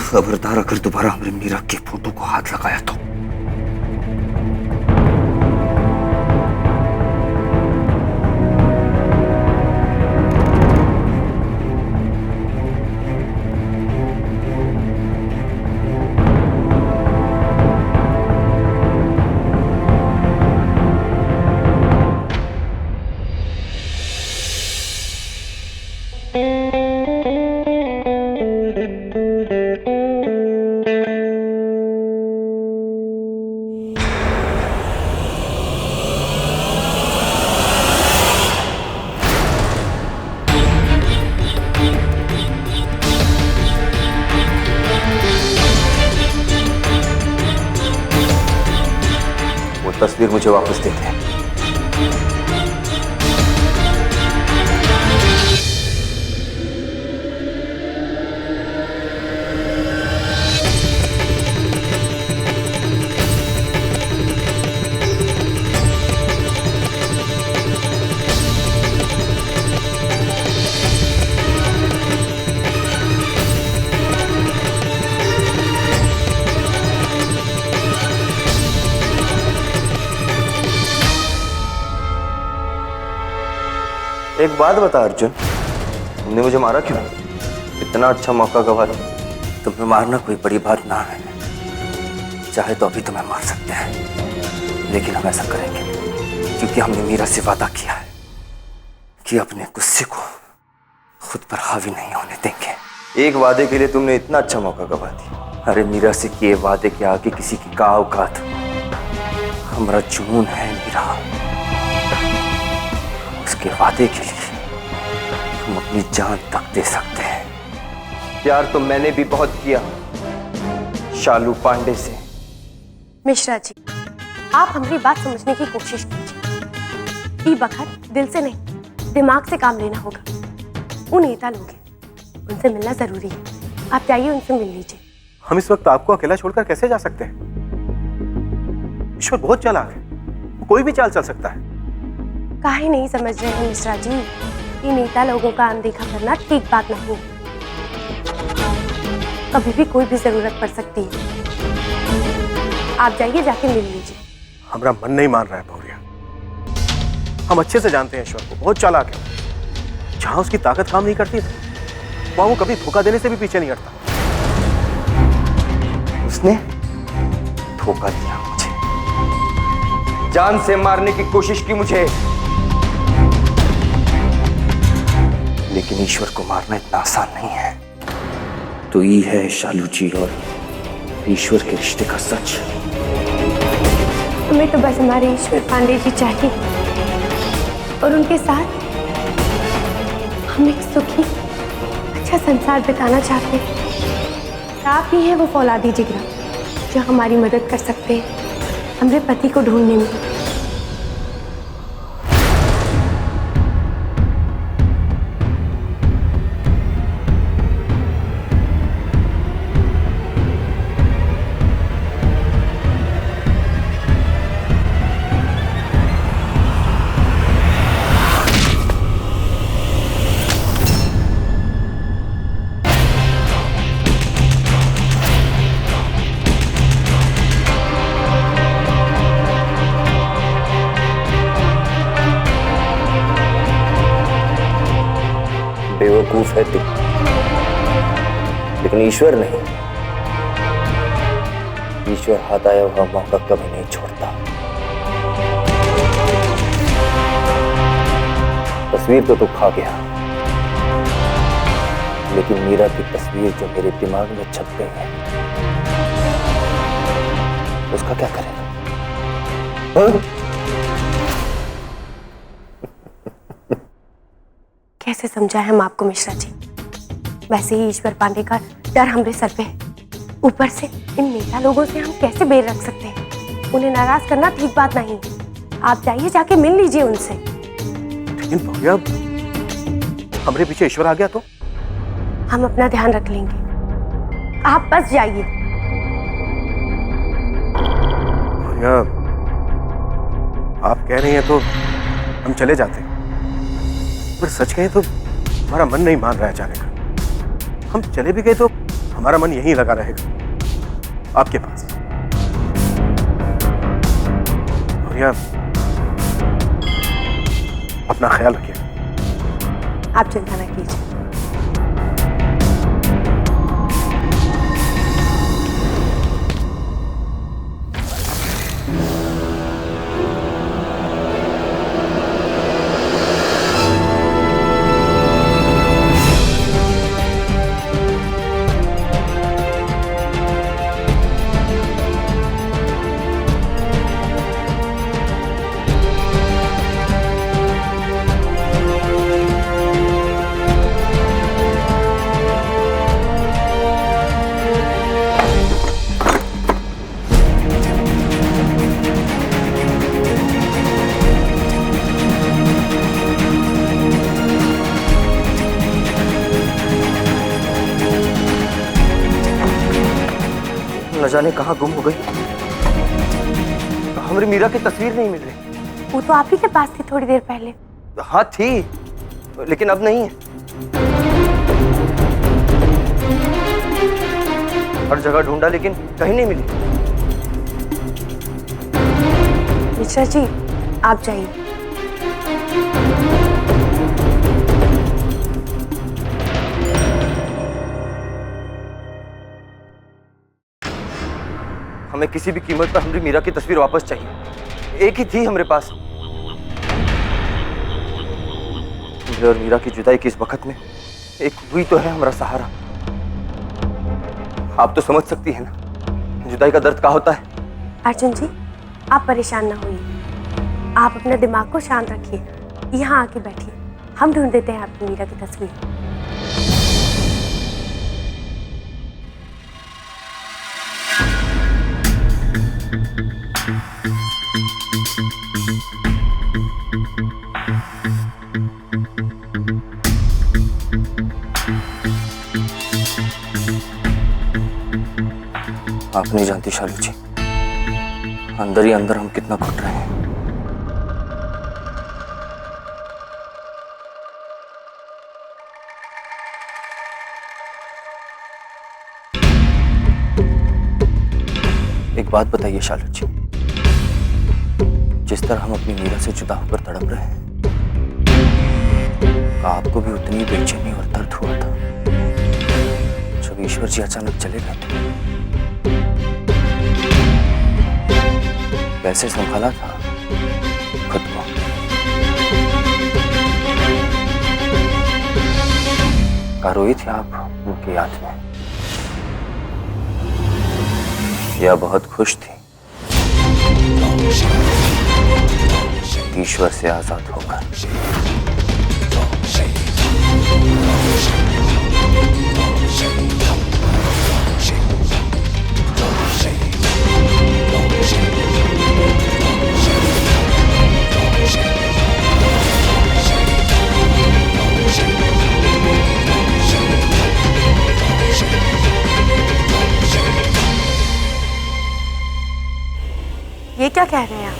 खबरदार अगर दोबारा हमने मीरा की फोटो को हाथ लगाया तो। तस्वीर मुझे वापस दे दे। एक बात बता अर्जुन, तुमने मुझे मारा क्यों? इतना अच्छा मौका गवा दिया। तुम्हें मारना कोई बड़ी बात ना है। चाहे तो अभी तुम्हें मार सकते हैं, लेकिन हम ऐसा करेंगे क्योंकि हमने मीरा से वादा किया है कि अपने गुस्से को खुद पर हावी नहीं होने देंगे। एक वादे के लिए तुमने इतना अच्छा मौका गवा दिया। अरे मीरा से किए वादे के आगे किसी की का औकात? हमारा जुनून है मीरा। उसके वादे के लिए हम अपनी जान तक दे सकते हैं। प्यार तो मैंने भी बहुत किया शालू पांडे से। मिश्रा जी, आप हमारी बात समझने की कोशिश कीजिए। बखत दिल से नहीं, दिमाग से काम लेना होगा। वो नेता लोग हैं, उनसे मिलना जरूरी है। आप जाइए, उनसे मिल लीजिए। हम इस वक्त आपको अकेला छोड़कर कैसे जा सकते हैं? ईश्वर बहुत चालाक है, कोई भी चाल चल सकता है। काहे नहीं समझ रहे हैं मिश्रा जी? ये नेता लोगों का अनदेखा करना ठीक बात नहीं। कभी भी कोई भी जरूरत पड़ सकती है। आप जाइए, जाके मिल लीजिए। हमारा मन नहीं मान रहा है भौरिया। हम अच्छे से जानते हैं ईश्वर को, बहुत चालाक है। जहां उसकी ताकत काम नहीं करती वहां वो कभी धोखा देने से भी पीछे नहीं हटता। उसने धोखा दिया मुझे, जान से मारने की कोशिश की मुझे, लेकिन ईश्वर को मारना इतना आसान नहीं है। तो ये है शालू जी और ईश्वर के रिश्ते का सच। हमें तो बस हमारे ईश्वर पांडे जी चाहिए और उनके साथ हम एक सुखी अच्छा संसार बिताना चाहते हैं। आप ही हैं वो फौलादी जिगरा जो हमारी मदद कर सकते हैं हमारे पति को ढूंढने में। बेवकूफ है तू, लेकिन ईश्वर नहीं। ईश्वर हाथ आया हुआ मौका कभी नहीं छोड़ता। तस्वीर तो तू खा गया, लेकिन मीरा की तस्वीर जो मेरे दिमाग में छप गई है, उसका क्या करेगा? कैसे समझाएं हम आपको मिश्रा जी? वैसे ही ईश्वर पांडे का डर हमारे सर पे है। ऊपर से इन नेता लोगों से हम कैसे बेर रख सकते हैं? उन्हें नाराज करना ठीक बात नहीं। आप जाइए, जाके मिल लीजिए उनसे। लेकिन भैया, हमारे पीछे ईश्वर आ गया तो? हम अपना ध्यान रख लेंगे, आप बस जाइए। भैया, आप कह रही हैं तो हम चले जाते हैं, पर सच कहें तो हमारा मन नहीं मान रहा है जाने का। हम चले भी गए तो हमारा मन यहीं लगा रहेगा, आपके पास। भौरिया, अपना ख्याल रखिए। आप चिंता न कीजिए। न जाने कहाँ गुम हो गई। हमारी मीरा की तस्वीर नहीं मिल रही। वो तो आप ही के पास थी थोड़ी देर पहले। हाँ थी, लेकिन अब नहीं है। हर जगह ढूंढा लेकिन कहीं नहीं मिली। मिश्रा जी, आप जाइए। हमें किसी भी कीमत पर हमारी मीरा की तस्वीर वापस चाहिए। एक ही थी हमारे पास। मुझे और मीरा की जुदाई के इस वक्त में एक हुई तो है हमारा सहारा। आप तो समझ सकती हैं ना जुदाई का दर्द क्या होता है। अर्जुन जी, आप परेशान ना होइए। आप अपने दिमाग को शांत रखिए। यहाँ आके बैठिए, हम ढूंढ देते हैं आपकी मीरा की तस्वीर। आप नहीं जानती शालू जी, अंदर ही अंदर हम कितना घुट रहे हैं। एक बात बताइए शालू जी, जिस तरह हम अपनी मीरा से जुदा होकर तड़प रहे हैं, क्या आपको भी उतनी बेचैनी और दर्द हुआ था जब ईश्वर जी अचानक चले गए थे? कैसे संभाला था खुद को? क्या रोई थी आप उनकी याद में, या बहुत खुश थी ईश्वर से आजाद होकर? ये क्या कह रहे हैं आप?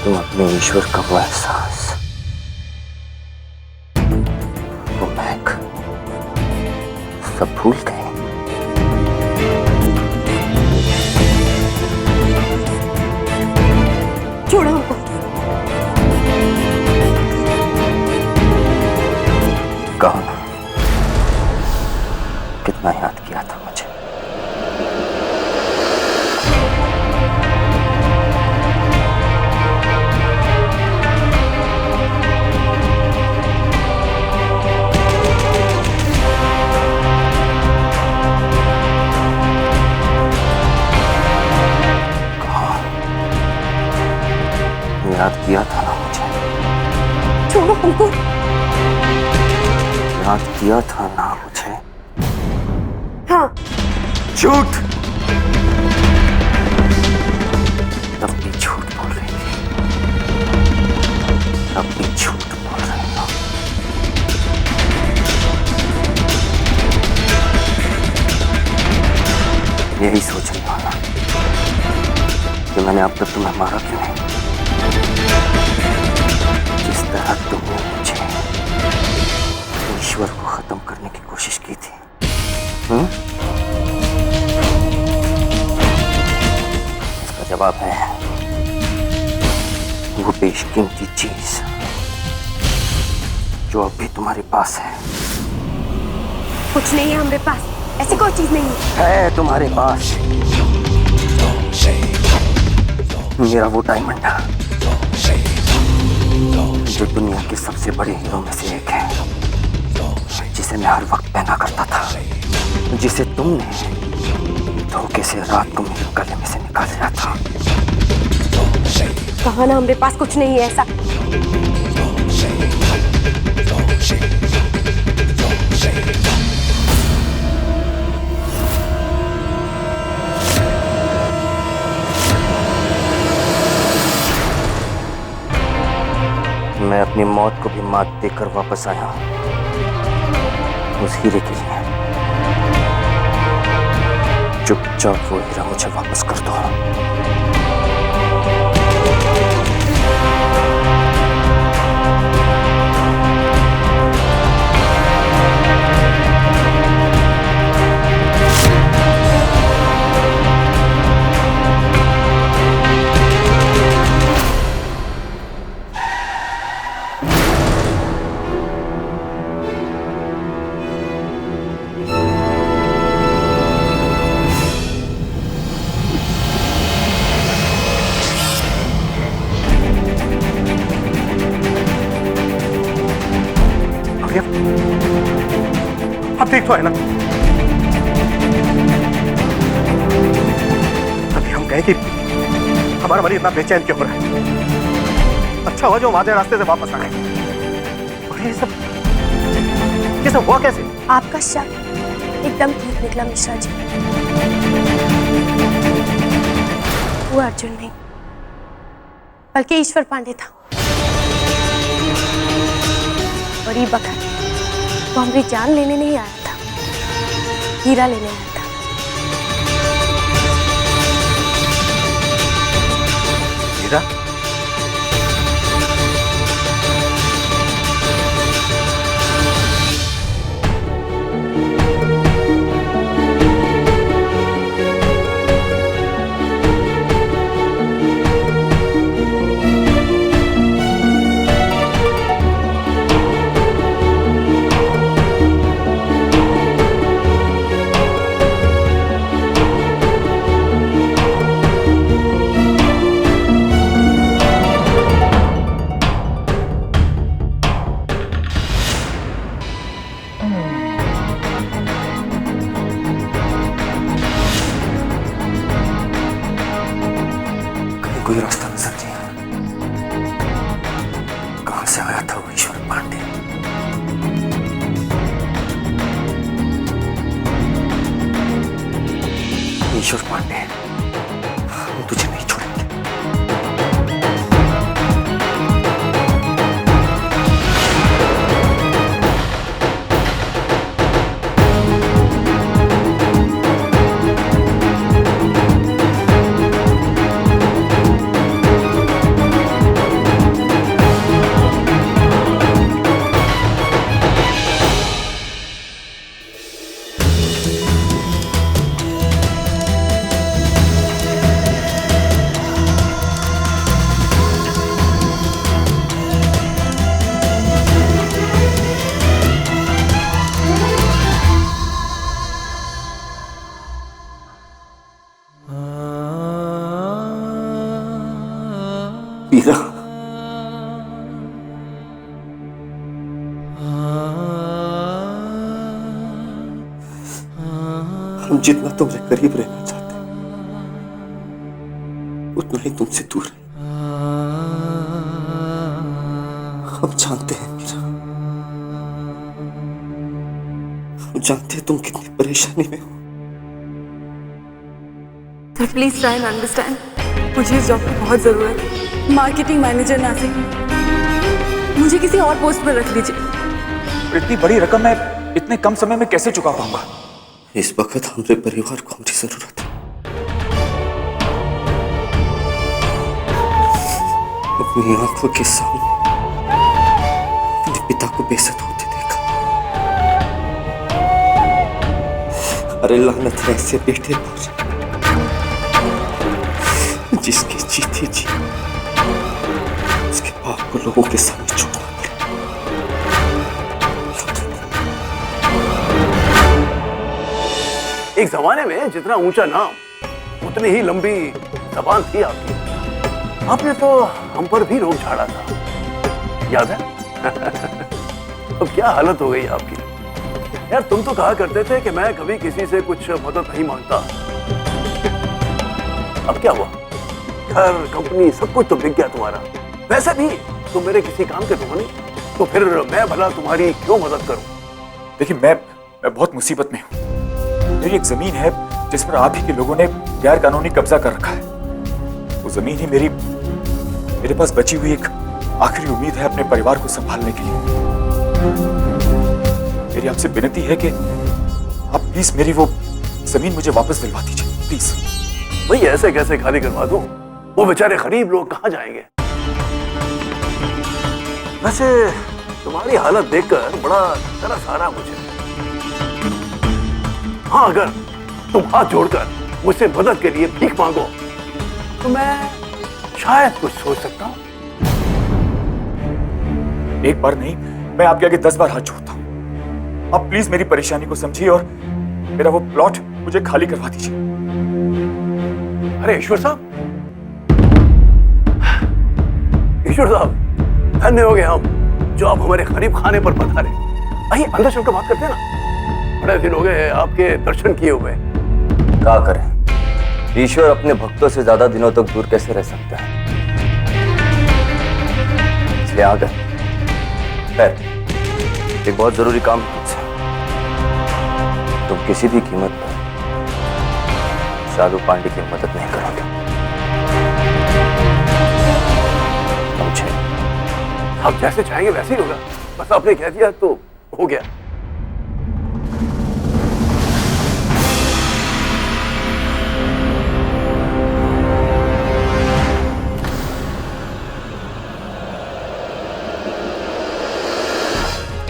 तुम अपने ईश्वर का वो एहसास, वो महक सब भूल गए? छोड़ो उनको। कहो ना, कितना याद किया था मुझे। याद किया था ना मुझे? हाँ। झूठ! तब भी झूठ बोल रही थी, तब भी झूठ बोल रही हो। यही सोच रही हो ना कि मैंने अब तक तुम्हें मारा क्यों नहीं? जिस तरह तुमने मुझे ईश्वर को खत्म करने की कोशिश की थी। इसका जवाब है वो बेशकीमती चीज जो अभी तुम्हारे पास है। कुछ नहीं है हमारे पास, ऐसी कोई चीज नहीं है तुम्हारे पास। मेरा वो डायमंड है जो दुनिया के सबसे बड़े हीरो में से एक है, जिसे मैं हर वक्त पहना करता था, जिसे तुमने धोखे से रात को मेरे गले में से निकाल लिया था। कहा ना हमारे पास कुछ नहीं है ऐसा। मैं अपनी मौत को भी मात देकर वापस आया हूं उस हीरे के लिए। चुपचाप वो हीरा मुझे वापस कर दो। अब ठीक तो है ना? अभी हम कहें कि हमारा मरीज इतना बेचैन क्यों हो रहा है? अच्छा हुआ जो हम आधे रास्ते से वापस आ गए। और ये सब हुआ कैसे? आपका शक एकदम ठीक निकला मिश्रा जी। वो अर्जुन नहीं बल्कि ईश्वर पांडे था। और ये बखत वो हमारी जान लेने नहीं आया था, हीरा लेने आया था। हीरा? कोई रास्ता नजर नहीं आया। कहां से आया था वो ईश्वर पांडे? ईश्वर पांडे, हम तुझे नहीं छोड़ेंगे। हीरा, हम जितना तुमसे करीब रहना चाहते हैं उतना ही तुमसे दूर है। हम जानते हैं मीरा, जानते हैं तुम कितनी परेशानी में हो। Sir please try and understand, मुझे इस जॉब की बहुत जरूरत है। मार्केटिंग मैनेजर ना से मुझे किसी और पोस्ट पर रख लीजिए। इतनी बड़ी रकम मैं इतने कम समय में कैसे चुका पाऊंगा? इस वक्त हमारे परिवार को हमारी जरूरत है। अपनी आंखों के सामने अपने पिता को बेइज्जत होते देखा। अरे लानत है ऐसे बेटे पर जिसकी जीती जी उसके बाप को लोगों के सामने छोड़ना पड़ा। एक जमाने में जितना ऊंचा नाम उतनी ही लंबी जबान थी आपकी। आपने तो हम पर भी रोक झाड़ा था, याद है? अब क्या हालत हो गई आपकी। यार तुम तो कहा करते थे कि मैं कभी किसी से कुछ मदद नहीं मांगता। अब क्या हुआ? घर कंपनी सब कुछ तो बिक गया तुम्हारा। वैसे भी तुम मेरे किसी काम के तो हो नहीं, तो फिर मैं भला तुम्हारी क्यों मदद करूं? देखिए मैं बहुत मुसीबत में हूँ। मेरी एक जमीन है जिस पर आप ही के लोगों ने गैर कानूनी कब्जा कर रखा है। वो जमीन ही मेरे पास बची हुई एक आखिरी उम्मीद है अपने परिवार को संभालने के लिए। मेरी आपसे विनती है कि आप प्लीज मेरी वो जमीन मुझे वापस दिलवा दीजिए प्लीज। भाई ऐसे कैसे खाली करवा दूं? वो बेचारे गरीब लोग कहां जाएंगे? वैसे तुम्हारी हालत देखकर बड़ा तरस आ रहा मुझे। हाँ, अगर तुम हाथ जोड़कर मुझसे मदद के लिए भीख मांगो तो मैं शायद कुछ सोच सकता हूं। एक बार नहीं, मैं आपके आगे 10 बार हाथ जोड़ता हूं। आप प्लीज मेरी परेशानी को समझिए और मेरा वो प्लॉट मुझे खाली करवा दीजिए। अरे ईश्वर साहब, ईश्वर साहब, धन्य हो गए हम जो आप हमारे गरीब खाने पर पधारे। आइए अंदर चलकर बात करते हैं ना। बड़े दिन हो गए आपके दर्शन किए हुए। क्या करें, ईश्वर अपने भक्तों से ज्यादा दिनों तक दूर कैसे रह सकता है, इसलिए आ गए। खैर, एक बहुत जरूरी काम है मुझसे। तुम किसी भी कीमत पर शालू पांडे की मदद नहीं करोगे, समझे? आप जैसे चाहेंगे वैसे ही होगा। बस आपने कह दिया तो हो गया।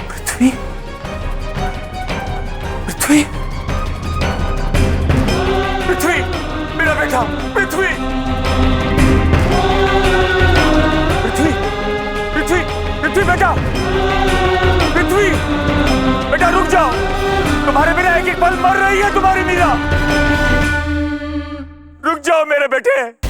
पृथ्वी, पृथ्वी, पृथ्वी, मेरा बेटा पृथ्वी, पृथ्वी, पृथ्वी, पृथ्वी बेटा, पृथ्वी, बेटा रुक जाओ। तुम्हारे बिना एक एक पल मर रही है तुम्हारी मीरा। रुक जाओ मेरे बेटे।